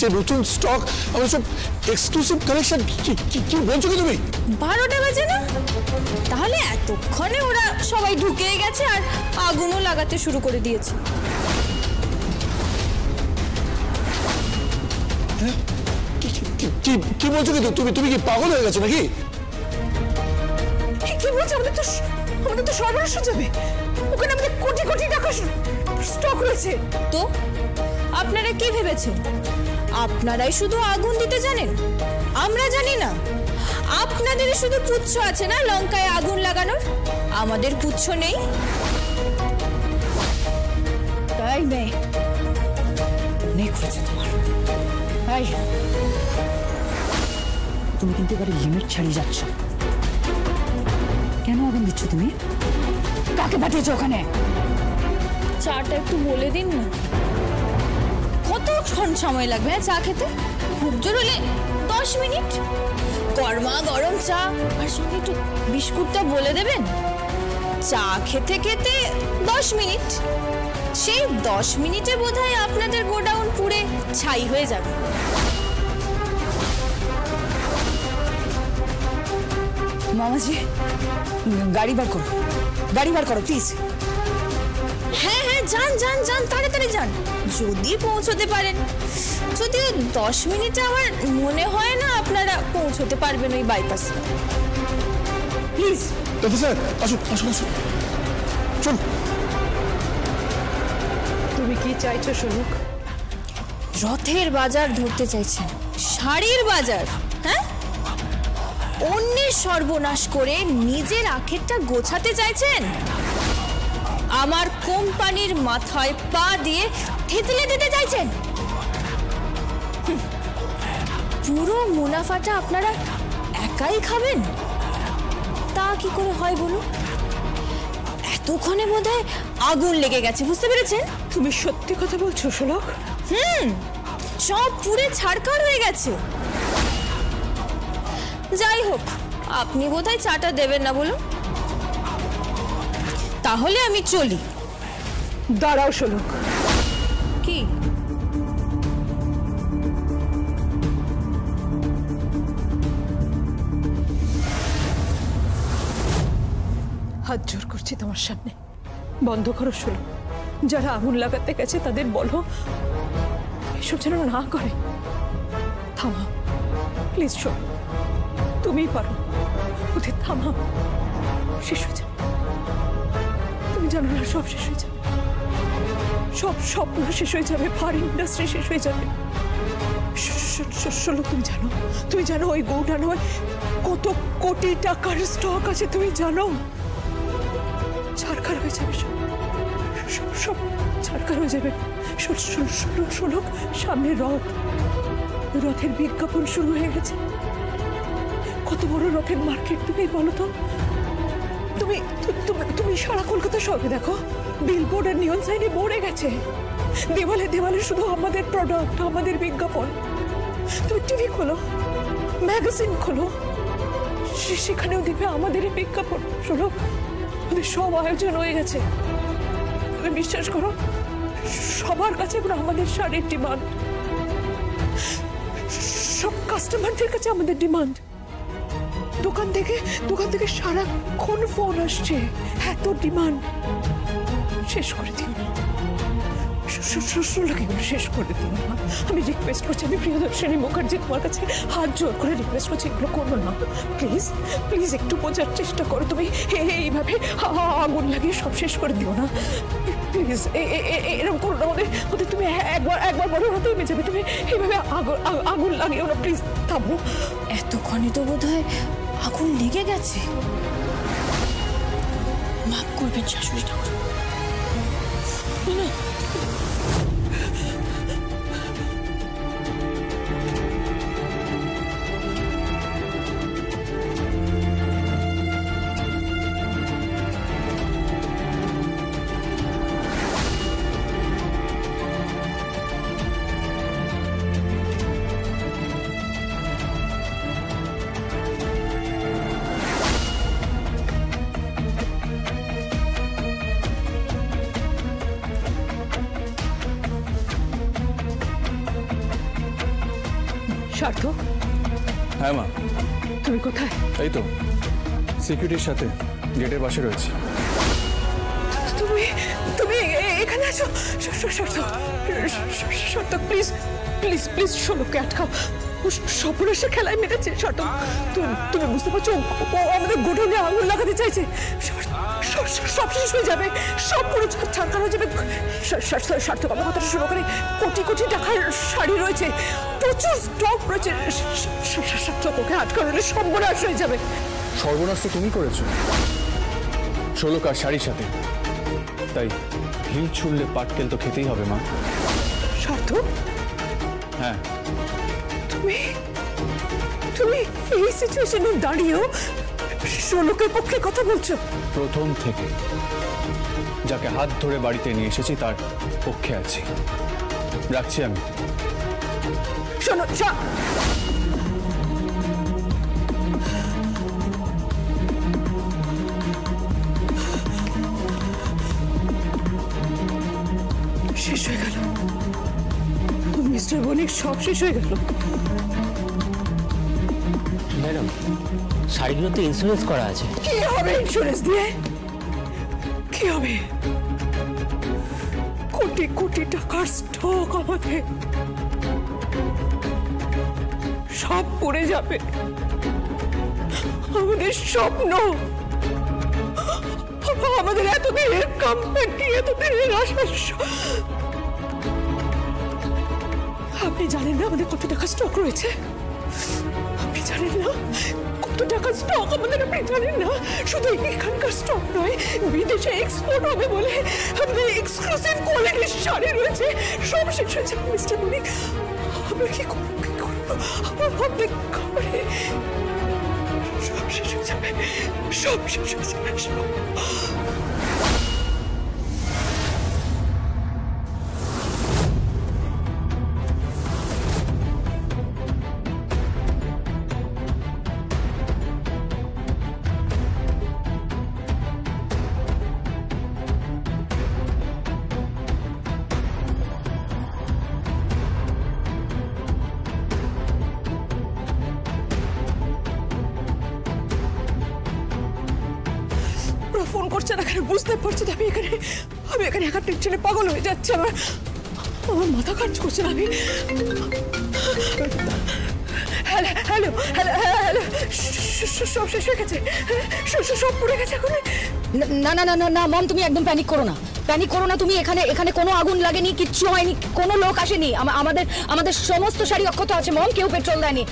আসছে, নতুন স্টক, আমাদের সব এক্সক্লুসিভ কালেকশন। কি বলছো কি তুমি? 12টা বাজে না? তাহলে এতক্ষণে ওরা সবাই ঢুকে গেছে আর আগুনও লাগাতে শুরু করে দিয়েছে। কি বলছো কি তুমি কি পাগল হয়ে গেছো নাকি? কি বলছো? আমাদের তো সর্বনাশ হয়ে যাবে। ওখানে আমাদের কোটি কোটি টাকা স্টক রয়েছে। তো আপনারা কি ভেবেছেন আপনারাই শুধু আগুন দিতে জানেন? আমরা জানি না? আপনাদের শুধু পুচ্ছ আছে না লঙ্কায় আগুন লাগানোর? আমাদের পুচ্ছ নেই? তাই নেই করেছে তোমার। তুমি কিন্তু এবারে লিমিট ছাড়িয়ে যাচ্ছ। কেন আগুন দিচ্ছ তুমি? কাকে পাঠিয়েছো ওখানে? চাটা একটু বলে দিন না। কতক্ষণ সময় লাগবে চা খেতে? খুব জোর হলে 10 মিনিট। গরমা গরম চা আর সঙ্গে একটু বিস্কুটটা বলে দেবেন। চা খেতে খেতে 10 মিনিট। সেই 10 মিনিটে বোধহয় আপনাদের গোডাউন পুড়ে ছাই হয়ে যাবে। মামাজি, গাড়ি বার করো প্লিজ। হ্যাঁ যান তাড়াতাড়ি যান, যদি পৌঁছতে পারেন। যদিও 10 মিনিটে আমার মনে হয় না আপনারা পৌঁছতে পারবেন ওই বাইপাসে। প্লিজ দাদা স্যার, আসুন। চল। তুমি কি চাইছো শোনুক? রথের বাজার ধরতে চাইছেন? শাড়ির বাজার? হ্যাঁ, অন্যের সর্বনাশ করে নিজের আখেরটা গোছাতে চাইছেন? আমার কোম্পানির মাথায় পা দিয়ে থেতলে দিতে চাইছেন? পুরো মুনাফাটা আপনারা একাই খাবেন? তা কি করে হয় বলুন? এতক্ষণে বোধহয় আগুন লেগে গেছে, বুঝতে পেরেছেন? তুমি সত্যি কথা বলছো শোলক? সব পুড়ে ছারখার হয়ে গেছে। যাই হোক, আপনি বোধহয় চাটা দেবেন না বলুন। তাহলে আমি চলি। দাঁড়াও শোলক। কি? হাত জোর করছি তোমার সামনে, বন্ধ করো শোলক। যারা আগুন লাগাতে গেছে তাদের বলো এসব যেন না করে। থামাও প্লিজ শোলক, তুমিই পারো। ওদের থামাও, শেষ হয়ে যাবে। তুমি জানো না, সব শেষ হয়ে যাবে। সব স্বপ্ন শেষ হয়ে যাবে, ফার ইন্ডাস্ট্রি শেষ হয়ে যাবে। শোলক, তুমি জানো ওই গোডাউনে কত কোটি টাকার স্টক আছে? তুমি জানো? ছারখার হয়ে যাবে, সব ছারখার হয়ে যাবে। শোলক, সামনে রথের বিজ্ঞাপন শুরু হয়ে গেছে। কত বড় রথের মার্কেট তুমি বলো তো? তুমি সারা কলকাতা শহরে দেখো, বিলবোর্ড আর নিয়ন সাইনে ভরে গেছে। দেওয়ালে শুধু আমাদের প্রোডাক্ট, আমাদের বিজ্ঞাপন। তুমি টিভি খোলো, ম্যাগাজিন খোলো, সেখানেও দেখবে আমাদের বিজ্ঞাপন। শোনো, আমাদের সব আয়োজন হয়ে গেছে। তুমি বিশ্বাস করো, সবার কাছে এখন আমাদের শাড়ির ডিমান্ড। সব কাস্টমারদের কাছে আমাদের ডিমান্ড। দোকান থেকে সারাক্ষণ ফোন আসছে, এত ডিমান্ড। শেষ করে দিও না, শেষ করে দিও না। আমি রিকোয়েস্ট করছি, আমি প্রিয়দর্শিনী মুখার্জি তোমার কাছে হাত জোর করে রিকোয়েস্ট করছি, এগুলো করো না প্লিজ একটু বোঝার চেষ্টা করো। তুমি এইভাবে আগুন লাগিয়ে সব শেষ করে দিও না প্লিজ। এরকম করো না, ওদের তুমি একবার বড় হাতে নেমে যাবে। তুমি এইভাবে আগুন লাগিও না, প্লিজ থামো। এতক্ষণে তো বোধহয় আগুন লেগে গেছে। মাফ করবেন শাশুড়ি ঠাকুর। সার্থক, হ্যাঁ মা, তুমি কোথায়? এই তো সিকিউরিটির সাথে গেটের পাশে রয়েছে। তুমি তুমি এখানে আছো? সার্থক, সার্থক প্লিজ প্লিজ প্লিজ ষোলোকে আটকাও। ও সর্বনাশে খেলায় মেরেছে। সার্থক, তুমি বুঝতে পারছো ও আমাদের গোডাউনে আগুন লাগাতে চাইছে। সব শেষ হয়ে যাবে, সব পুরো ছাড়খাড় হয়ে যাবে। সার্থক, আমার কথাটা শুরু করে কোটি কোটি টাকার শাড়ি রয়েছে, প্রচুর স্টক রয়েছে। সার্থক, ওকে আটকানো হলে সর্বনাশ হয়ে যাবে। সর্বনাশ তো তুমি করেছো ষোলকার শাড়ির সাথে, তাই হিল ছুড়লে পাটকেল তো খেতেই হবে মা। সার্থক, হ্যাঁ, তুমি এই সিচুয়েশনে দাঁড়িয়েও ষোলকের পক্ষে কথা বলছো? প্রথম থেকে যাকে হাত ধরে বাড়িতে নিয়ে এসেছি তার পক্ষে আছি। রাখছি আমি। শোনো, শেষ হয়ে গেল মিস্টার বণিক, সব শেষ হয়ে গেল। ম্যাডাম, শাড়িগুলো তো ইন্স্যুরেন্স করা আছে। কি হবে ইন্স্যুরেন্স দিয়ে? কি হবে? কোটি কোটি টাকার স্টক আমাদের, সব পড়ে যাবে। আমাদের স্বপ্ন, আমাদের এতদিনের কোম্পানি, এতদিনের আশা। আপনি জানেন না আমাদের কত টাকা স্টক রয়েছে? আপনি জানেন না কত টাকা স্টক আমাদের? আপনি জানেন না শুধু এখানকার স্টক নয়, বিদেশে এক্সপোর্ট হবে বলে আমাদের এক্সক্লুসিভ কোয়ালিটির শাড়ি রয়েছে। সব শেষ হয়ে যাবে মিস্টার বণিক। আমরা কি করবো? আমাদের খাবারে সব শেষ হয়ে যাবে, সব শেষ হয়ে যাবে, সব। ফোন করছে না কেন বুঝতে পারছি না। আমি এখানে একা টেনশনে পাগল হয়ে যাচ্ছে। আমার মাথা কাজ করছে না। আমি হ্যালো হ্যালো হ্যালো হ্যালো, সব শেষ হয়ে গেছে, সব পড়ে গেছে এখন। না না না না না মম, তুমি একদম প্যানিক করো না, প্যানিক করো না তুমি। এখানে কোনো আগুন লাগেনি, কিচ্ছু হয়নি, কোনো লোক আসেনি। আমাদের সমস্ত শাড়ি অক্ষত আছে মম, কেউ পেট্রোল দেয়নি।